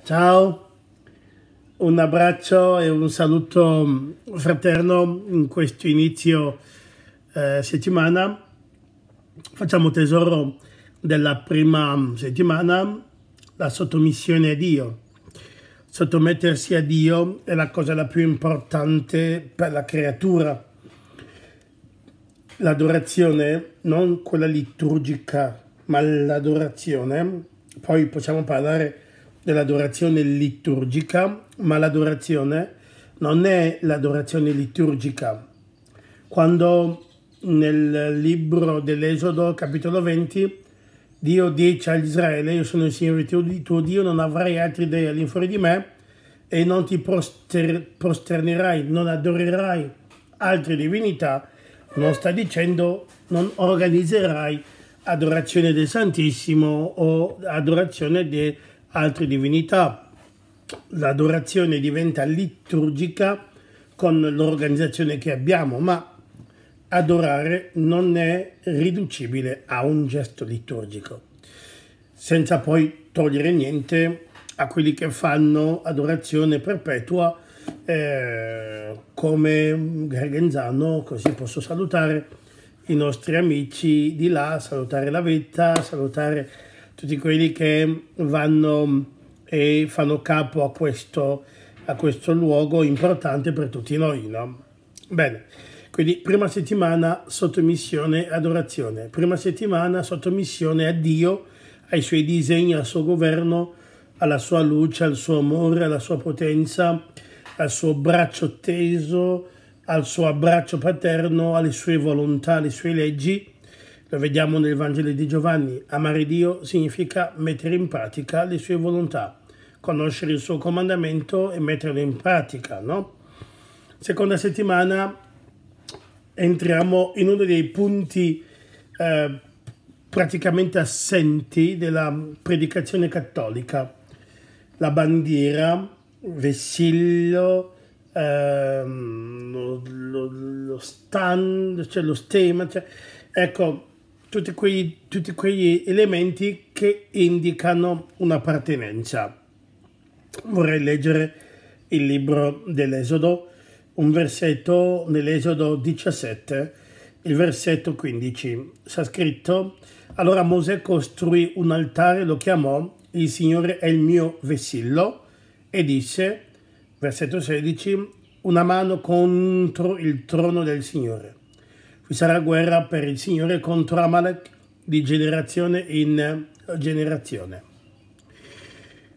Ciao, un abbraccio e un saluto fraterno in questo inizio settimana. Facciamo tesoro della prima settimana, la sottomissione a Dio. Sottomettersi a Dio è la cosa la più importante per la creatura. L'adorazione, non quella liturgica, ma l'adorazione, poi possiamo parlare dell'adorazione liturgica, ma l'adorazione non è l'adorazione liturgica. Quando nel libro dell'Esodo, capitolo 20, Dio dice a Israele: io sono il Signore tuo Dio, non avrai altri dei all'infuori di me e non ti prosternerai, non adorerai altre divinità. Non sta dicendo non organizzerai adorazione del Santissimo o adorazione di altre divinità. L'adorazione diventa liturgica con l'organizzazione che abbiamo, ma adorare non è riducibile a un gesto liturgico, senza poi togliere niente a quelli che fanno adorazione perpetua, come Gregenzano. Così posso salutare i nostri amici di là, salutare la Vetta, salutare tutti quelli che vanno e fanno capo a questo luogo importante per tutti noi, no? Bene, quindi prima settimana sottomissione adorazione, prima settimana sottomissione a Dio, ai suoi disegni, al suo governo, alla sua luce, al suo amore, alla sua potenza, al suo braccio teso, al suo abbraccio paterno, alle sue volontà, alle sue leggi. Lo vediamo nel Vangelo di Giovanni. Amare Dio significa mettere in pratica le sue volontà, conoscere il suo comandamento e metterlo in pratica, no? Seconda settimana entriamo in uno dei punti praticamente assenti della predicazione cattolica: la bandiera, vessillo, lo stand, cioè lo stemma, cioè, ecco, tutti quegli elementi che indicano un'appartenenza. Vorrei leggere il libro dell'Esodo, un versetto nell'Esodo 17, il versetto 15. Sta scritto: allora Mosè costruì un altare, lo chiamò "Il Signore è il mio vessillo", e disse, versetto 16, una mano contro il trono del Signore. Vi sarà guerra per il Signore contro Amalek di generazione in generazione.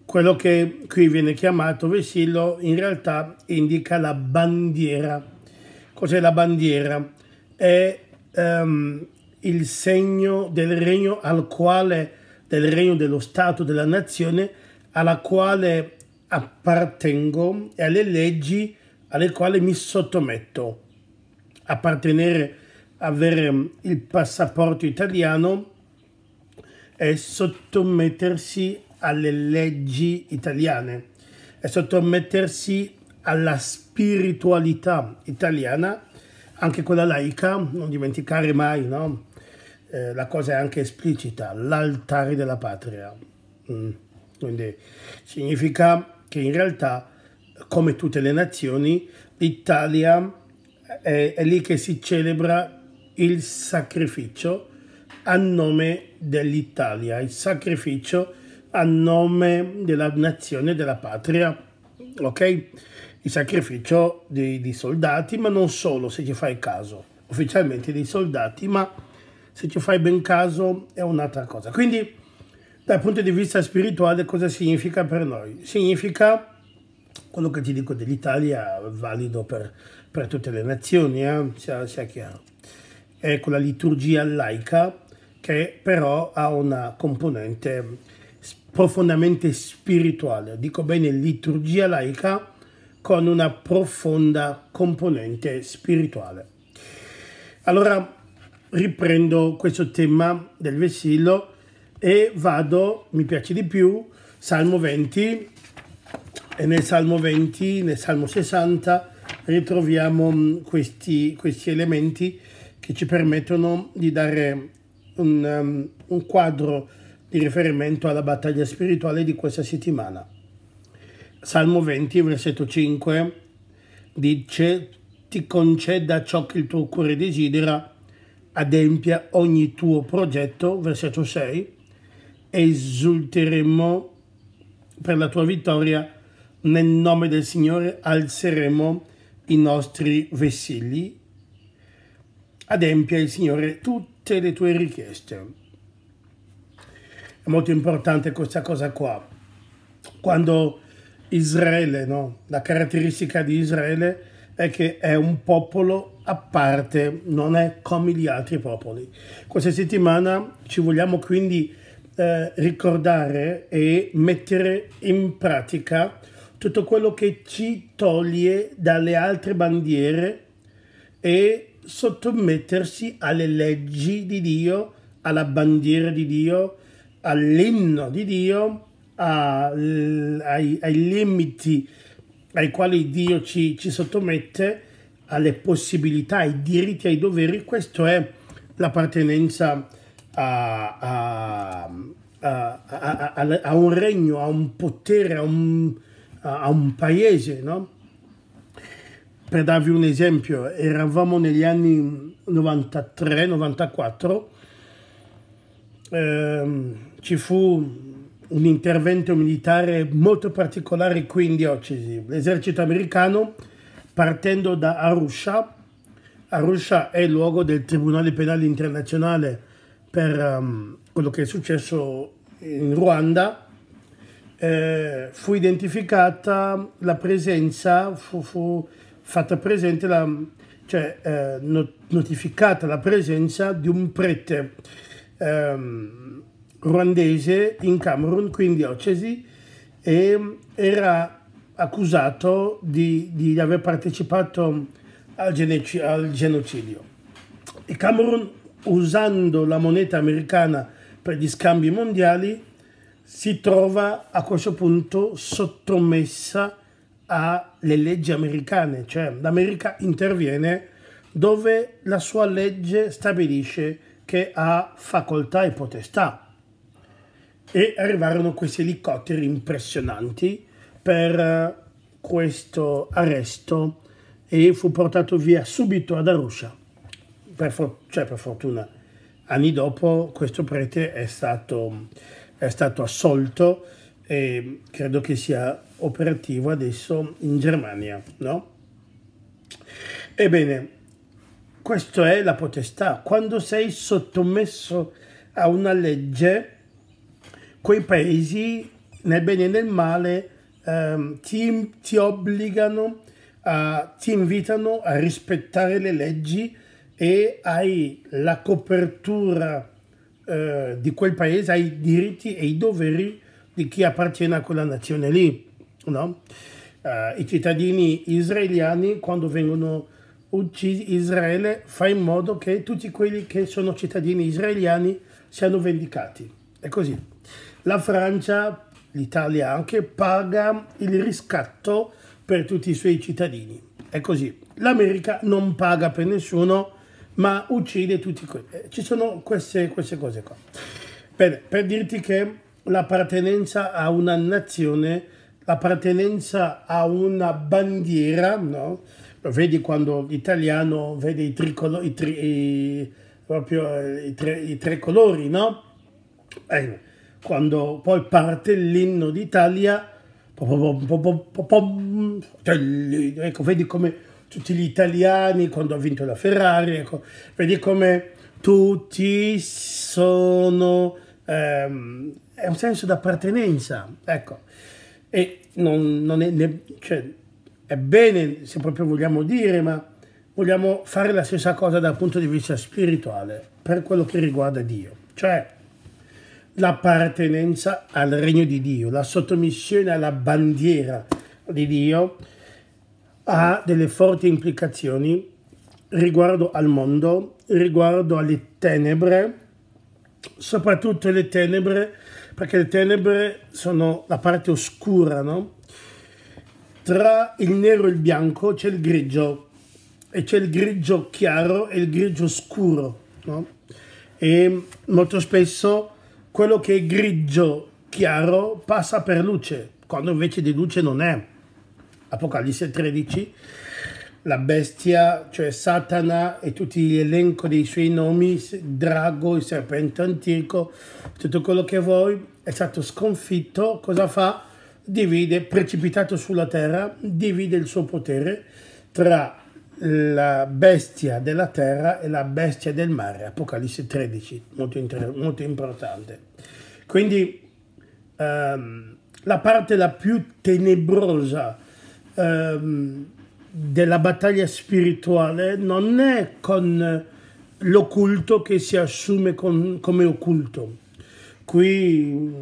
Quello che qui viene chiamato vessillo in realtà indica la bandiera. Cos'è la bandiera? È il segno del regno del regno dello Stato, della nazione alla quale appartengo e alle leggi alle quali mi sottometto. Avere il passaporto italiano è sottomettersi alle leggi italiane, è sottomettersi alla spiritualità italiana, anche quella laica, non dimenticare mai, no? La cosa è anche esplicita, l'altare della patria. Quindi significa che in realtà, come tutte le nazioni, l'Italia è lì che si celebra il sacrificio a nome dell'Italia, il sacrificio a nome della nazione, della patria, ok? Il sacrificio di soldati, ma non solo, se ci fai caso, ufficialmente dei soldati, ma se ci fai ben caso è un'altra cosa. Quindi, dal punto di vista spirituale, cosa significa per noi? Significa, quello che ti dico dell'Italia è valido per tutte le nazioni, sia chiaro. È quella liturgia laica che però ha una componente profondamente spirituale. Dico bene liturgia laica con una profonda componente spirituale. Allora riprendo questo tema del vessillo e mi piace di più, Salmo 20, e nel Salmo 20, nel Salmo 60 ritroviamo questi elementi che ci permettono di dare un quadro di riferimento alla battaglia spirituale di questa settimana. Salmo 20, versetto 5, dice: ti conceda ciò che il tuo cuore desidera, adempia ogni tuo progetto. Versetto 6, esulteremo per la tua vittoria, nel nome del Signore alzeremo i nostri vessilli. Adempia il Signore tutte le tue richieste. È molto importante questa cosa qua. Quando Israele, no? La caratteristica di Israele è che è un popolo a parte, non è come gli altri popoli. Questa settimana ci vogliamo quindi ricordare e mettere in pratica tutto quello che ci toglie dalle altre bandiere e sottomettersi alle leggi di Dio, alla bandiera di Dio, all'inno di Dio, ai limiti ai quali Dio ci sottomette, alle possibilità, ai diritti, ai doveri. Questo è l'appartenenza a un regno, a un potere, a un paese, no? Per darvi un esempio, eravamo negli anni 93-94, ci fu un intervento militare molto particolare qui in diocesi. L'esercito americano, partendo da Arusha è il luogo del Tribunale Penale Internazionale per quello che è successo in Ruanda, fu identificata la presenza, fu fatta presente, notificata la presenza di un prete ruandese in Camerun, qui in diocesi, e era accusato di aver partecipato al genocidio. Il Camerun, usando la moneta americana per gli scambi mondiali, si trova a questo punto sottomessa alle leggi americane, cioè l'America interviene dove la sua legge stabilisce che ha facoltà e potestà. E arrivarono questi elicotteri impressionanti per questo arresto e fu portato via subito ad Arusha. Per fortuna, anni dopo, questo prete è stato assolto e credo che sia operativo adesso in Germania, no? Ebbene, questa è la potestà. Quando sei sottomesso a una legge, quei paesi, nel bene e nel male, ti obbligano, ti invitano a rispettare le leggi e hai la copertura di quel paese, hai i diritti e i doveri di chi appartiene a quella nazione lì, no? I cittadini israeliani, quando vengono uccisi, Israele fa in modo che tutti quelli che sono cittadini israeliani siano vendicati. È così. La Francia, l'Italia anche, paga il riscatto per tutti i suoi cittadini. È così. L'America non paga per nessuno, ma uccide tutti quelli. Ci sono queste cose qua. Bene, per dirti che l'appartenenza a una nazione, l'appartenenza a una bandiera, no? Lo vedi quando l'italiano vede i tre colori, no? Quando poi parte l'inno d'Italia, ecco, vedi come tutti gli italiani, quando ha vinto la Ferrari, ecco, vedi come tutti sono, è un senso d'appartenenza, ecco, e non è, cioè, è bene se proprio vogliamo dire, ma vogliamo fare la stessa cosa dal punto di vista spirituale, per quello che riguarda Dio, cioè l'appartenenza al regno di Dio, la sottomissione alla bandiera di Dio ha delle forti implicazioni riguardo al mondo, riguardo alle tenebre, soprattutto le tenebre, perché le tenebre sono la parte oscura, no? Tra il nero e il bianco c'è il grigio, e c'è il grigio chiaro e il grigio scuro, no? E molto spesso quello che è grigio chiaro passa per luce, quando invece di luce non è. Apocalisse 13, la bestia, cioè Satana e tutti l'elenco dei suoi nomi, drago, il serpente antico, tutto quello che vuoi, è stato sconfitto. Cosa fa? Divide, precipitato sulla terra, divide il suo potere tra la bestia della terra e la bestia del mare. Apocalisse 13, molto importante. Quindi la parte la più tenebrosa della battaglia spirituale non è con l'occulto che si assume come occulto. Qui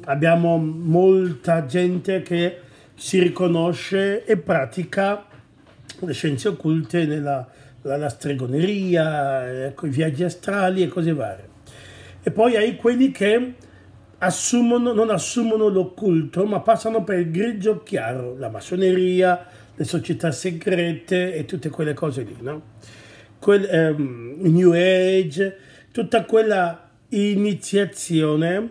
abbiamo molta gente che si riconosce e pratica le scienze occulte nella stregoneria, ecco, i viaggi astrali e cose varie. E poi hai quelli che non assumono l'occulto, ma passano per il grigio chiaro, la massoneria, le società segrete e tutte quelle cose lì, no? New Age, tutta quella iniziazione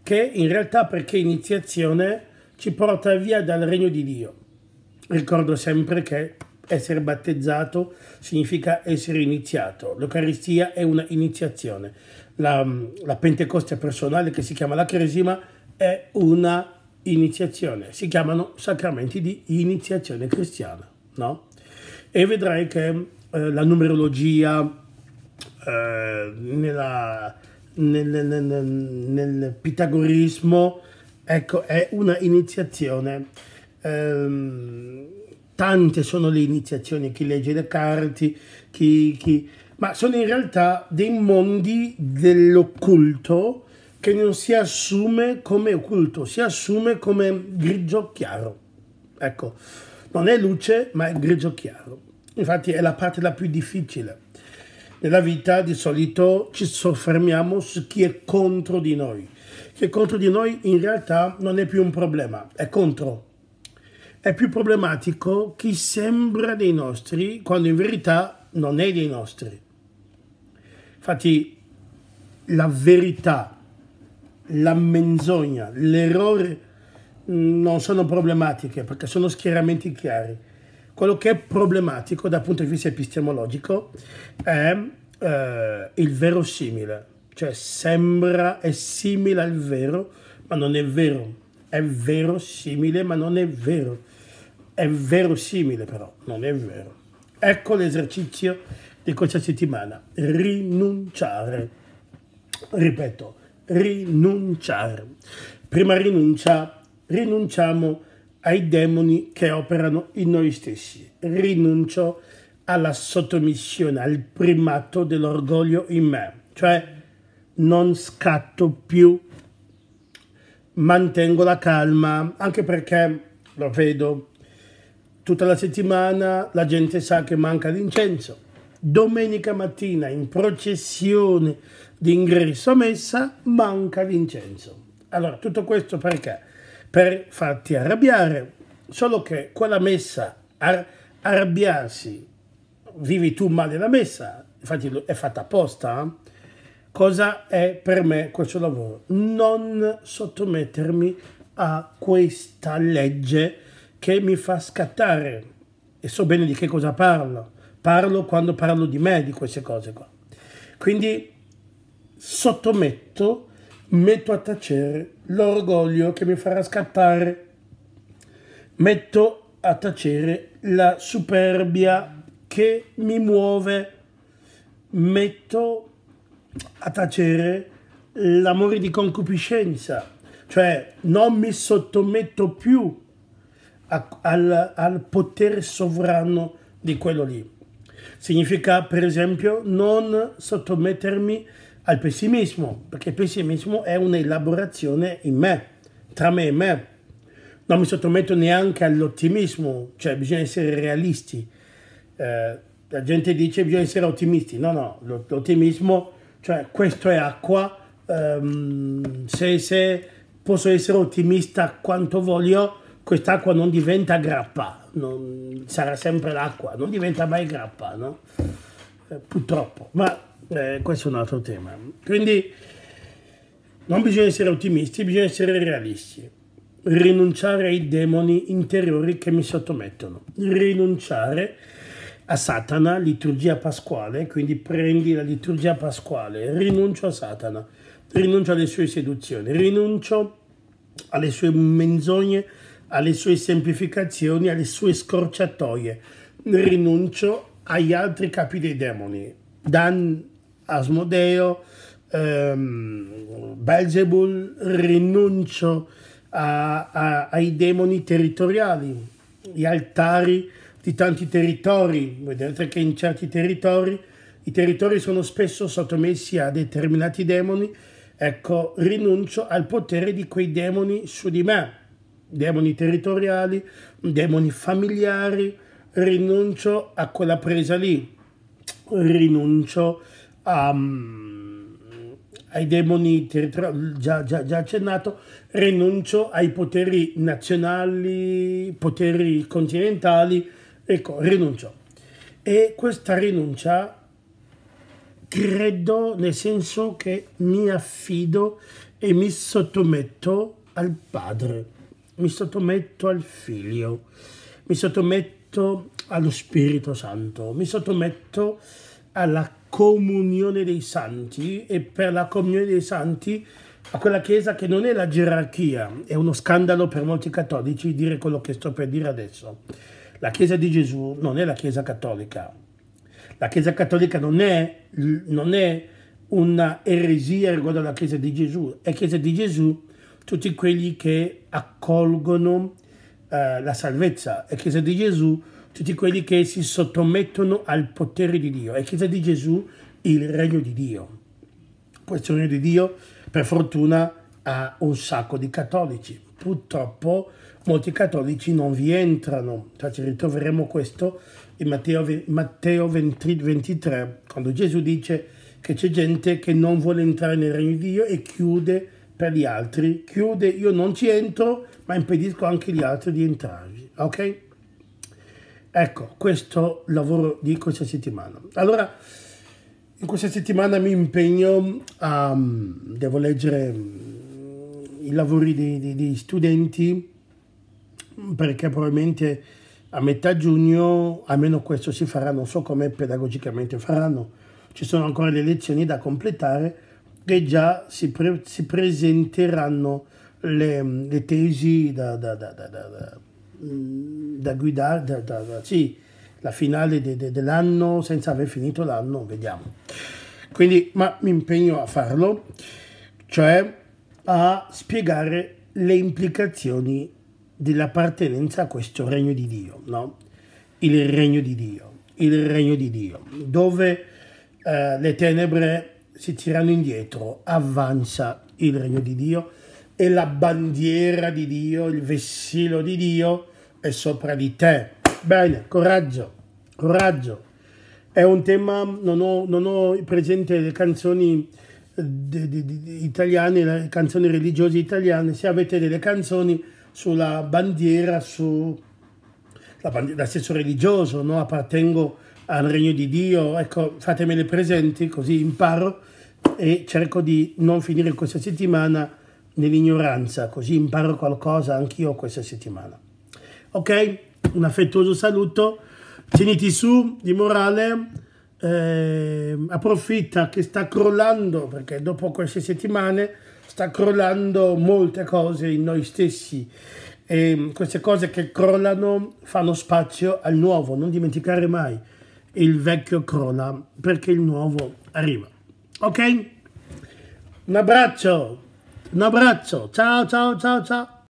che in realtà, perché iniziazione, ci porta via dal regno di Dio. Ricordo sempre che essere battezzato significa essere iniziato. L'Eucaristia è una iniziazione. La Pentecoste personale, che si chiama la Cresima, è una iniziazione. Si chiamano sacramenti di iniziazione cristiana, no? E vedrai che la numerologia nel pitagorismo, ecco, è una iniziazione. Tante sono le iniziazioni, chi legge le carte, ma sono in realtà dei mondi dell'occulto che non si assume come occulto, si assume come grigio chiaro. Ecco, non è luce, ma è grigio chiaro. Infatti è la parte la più difficile. Nella vita di solito ci soffermiamo su chi è contro di noi. Chi è contro di noi in realtà non è più un problema, è contro. È più problematico chi sembra dei nostri quando in verità non è dei nostri. Infatti la verità, la menzogna, l'errore non sono problematiche perché sono schieramenti chiari. Quello che è problematico dal punto di vista epistemologico è il verosimile, cioè sembra, è simile al vero, ma non è vero. È verosimile, ma non è vero. È verosimile, però non è vero. Ecco l'esercizio di questa settimana. Rinunciare. Ripeto, rinunciare. Prima rinunciamo ai demoni che operano in noi stessi. Rinuncio alla sottomissione, al primato dell'orgoglio in me. Cioè non scatto più, mantengo la calma, anche perché lo vedo tutta la settimana, la gente sa che manca l'incenso. Domenica mattina in processione di ingresso a messa manca l'incenso. Allora, tutto questo perché? Per farti arrabbiare, solo che quella messa, arrabbiarsi, vivi tu male la messa, infatti è fatta apposta. Cosa è per me questo lavoro? Non sottomettermi a questa legge che mi fa scattare, e so bene di che cosa parlo. Parlo quando parlo di me, di queste cose qua. Quindi sottometto, metto a tacere l'orgoglio che mi farà scattare, metto a tacere la superbia che mi muove, metto a tacere l'amore di concupiscenza, cioè non mi sottometto più al potere sovrano di quello lì. Significa, per esempio, non sottomettermi al pessimismo, perché il pessimismo è un'elaborazione in me, tra me e me. Non mi sottometto neanche all'ottimismo, cioè bisogna essere realisti. La gente dice bisogna essere ottimisti. No, l'ottimismo, cioè questo è acqua, se posso essere ottimista quanto voglio, quest'acqua non diventa grappa, sarà sempre l'acqua, non diventa mai grappa, no? Purtroppo, ma questo è un altro tema. Quindi non bisogna essere ottimisti, bisogna essere realisti. rinunciare ai demoni interiori che mi sottomettono, rinunciare a Satana, liturgia pasquale, quindi prendi la liturgia pasquale, rinuncio a Satana, rinuncio alle sue seduzioni, rinuncio alle sue menzogne, alle sue semplificazioni, alle sue scorciatoie, rinuncio agli altri capi dei demoni, Dan, Asmodeo, Belzebul, rinuncio ai demoni territoriali, gli altari di tanti territori. Vedete che in certi territori i territori sono spesso sottomessi a determinati demoni. Ecco, rinuncio al potere di quei demoni su di me, demoni territoriali, demoni familiari, rinuncio a quella presa lì, rinuncio ai demoni territoriali, già accennato, rinuncio ai poteri nazionali, poteri continentali, ecco, rinuncio. E questa rinuncia credo nel senso che mi affido e mi sottometto al Padre, mi sottometto al Figlio, mi sottometto allo Spirito Santo, mi sottometto alla comunione dei santi, e per la comunione dei santi a quella Chiesa che non è la gerarchia. È uno scandalo per molti cattolici dire quello che sto per dire adesso. La Chiesa di Gesù non è la Chiesa cattolica. La Chiesa cattolica non è una eresia riguardo alla Chiesa di Gesù. È Chiesa di Gesù tutti quelli che accolgono la salvezza. È Chiesa di Gesù tutti quelli che si sottomettono al potere di Dio. È Chiesa di Gesù il regno di Dio. Questo regno di Dio, per fortuna, ha un sacco di cattolici. Purtroppo molti cattolici non vi entrano. Ci ritroveremo questo in Matteo 23, quando Gesù dice che c'è gente che non vuole entrare nel regno di Dio e chiude per gli altri. Chiude, io non ci entro, ma impedisco anche agli altri di entrarvi. Ok? Ecco, questo lavoro di questa settimana. Allora, in questa settimana mi impegno devo leggere i lavori dei studenti, perché probabilmente a metà giugno, almeno questo si farà, non so come pedagogicamente faranno, ci sono ancora le lezioni da completare e già si presenteranno le tesi da guidare, sì, la finale dell'anno senza aver finito l'anno, vediamo. Quindi, ma mi impegno a farlo, cioè a spiegare le implicazioni dell'appartenenza a questo regno di Dio, no? Il regno di Dio, dove le tenebre si tirano indietro, avanza il regno di Dio e la bandiera di Dio, il vessillo di Dio è sopra di te. Bene, coraggio. È un tema, non ho presente le canzoni italiane, le canzoni religiose italiane. Se avete delle canzoni sulla bandiera, dal senso religioso, no? Appartengo al regno di Dio, ecco, fatemele presenti, così imparo e cerco di non finire questa settimana nell'ignoranza, così imparo qualcosa anch'io questa settimana. Ok? Un affettuoso saluto, tieniti su di morale, approfitta che sta crollando, perché dopo queste settimane sta crollando molte cose in noi stessi, e queste cose che crollano fanno spazio al nuovo. Non dimenticare mai, il vecchio crolla perché il nuovo arriva. Ok? Un abbraccio, ciao.